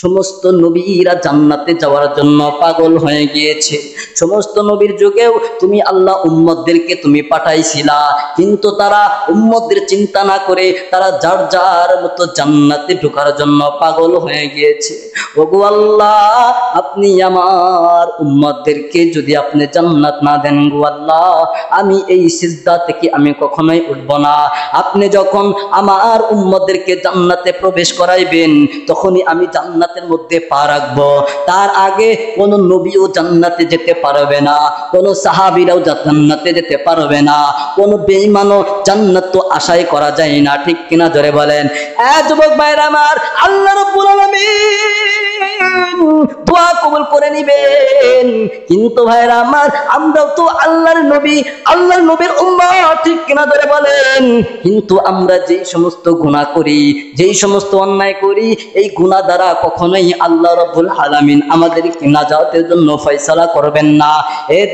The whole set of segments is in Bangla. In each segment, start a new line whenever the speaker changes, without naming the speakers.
সমস্ত নবীরা জান্নাতে যাওয়ার জন্য পাগল হয়ে গিয়েছে। সমস্ত নবীর যুগেও তুমি আল্লাহ উম্মতদেরকে তুমি পাঠাইছিলা, কিন্তু তারা উম্মতদের চিন্তা না করে তারা যার যার মতো জান্নাতে ঢোকার জন্য পাগল হয়ে গিয়েছে। ওগো আল্লাহ, আপনি আমার উম্মতদেরকে যদি আপনি জান্নাত না দেন গো আল্লাহ, আমি এই সিজদা থেকে আমি কখনোই উঠব না। আপনি যখন আমার উম্মতদেরকে জান্নাতে প্রবেশ করাইবেন তখনই আমি জান্নাতের মধ্যে পা রাখবো। তার আগে কোন নবীও জান্নাতে যেতে পারবে না, কোন সাহাবীরাও জান্নাতে যেতে পারবে না, কোন বেঈমানও জান্নাত তো আশাই করা যায় না। ঠিক কিনা জোরে বলেন। যুবক ভাইরা আমার, আল্লাহ রাব্বুল আলামিন দোয়া কবুল করে নিবেন। কিন্তু ভাইরা আমার, আমরাও তো আল্লাহর নবী, আল্লাহর নবীর উম্মত। ঠিক কিনা জোরে বলেন। কিন্তু আমরা যেই সমস্ত গুনাহ করি, যেই সমস্ত অন্যায় করি, এই গুনাহ দ্বারা কখনোই আল্লাহ রাব্বুল আলামিন আমাদেরকে নাজাতের জন্য ফয়সালা করবেন না।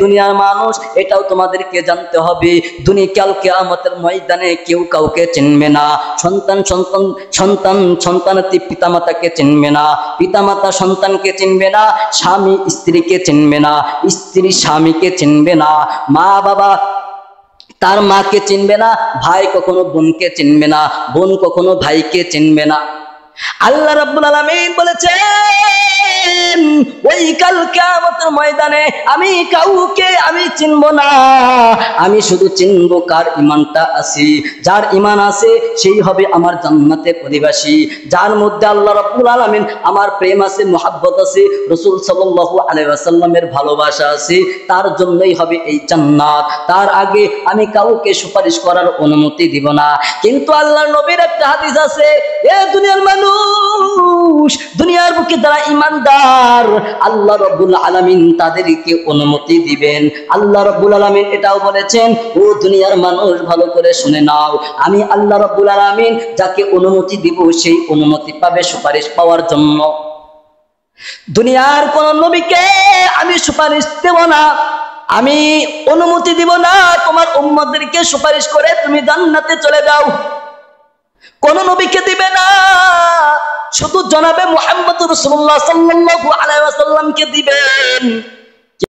দুনিয়ার মানুষ, এটাও তোমাদেরকে জানতে হবে, দুনিয়া কাল কিয়ামতের ময়দানে কেউ কাউকে চিনবে না। সন্তান পিতামাতাকে চিনবে না, পিতামাতা সন্তানকে চিনবে না, স্বামী স্ত্রীকে চিনবে না, স্ত্রী স্বামীকে চিনবে না, মা বাবা তার মাকে চিনবে না, ভাই কখনো বোনকে চিনবে না, বোন কখনো ভাইকে চিনবে না। আল্লাহ রাব্বুল আলামিন বলেছেন, ওই কাল কিয়ামতের ময়দানে আমি কাউকে আমি চিনব না, আমি শুধু চিনব কার ঈমানটা আছে। যার ঈমান আছে সেই হবে আমার জান্নাতের অধিবাসী। যার মধ্যে আল্লাহ রাব্বুল আলামিন আমার প্রেম আছে, মুহাব্বত আছে, রাসূল সাল্লাল্লাহু আলাইহি ওয়াসাল্লামের ভালোবাসা আছে, তার জন্যই হবে এই জান্নাত। তার আগে আমি কাউকে সুপারিশ করার অনুমতি দিব না। কিন্তু আল্লাহর নবীর একটা হাদিস আছে, দুনিয়ার মানুষ, দুনিয়ার বুকে যারা ঈমানদার, আল্লাহ রাব্বুল আলামিন তাদেরকে অনুমতি দিবেন। আল্লাহ রাব্বুল আলামিন এটাও বলেছেন, ও দুনিয়ার মানুষ ভালো করে শুনে নাও, আমি আল্লাহ রাব্বুল আলামিন যাকে অনুমতি দিব সেই অনুমতি পাবে সুপারিশ পাওয়ার জন্য। দুনিয়ার কোন নবীকে আমি সুপারিশ দেব না, আমি অনুমতি দিব না তোমার উম্মতদেরকে সুপারিশ করে তুমি জান্নাতে চলে যাও। কোন নবীকে দিবে না, শুধু জনাবে মুহাম্মদ রাসূলুল্লাহ সাল্লাল্লাহু আলাইহি ওয়াসাল্লামকে দিবেন।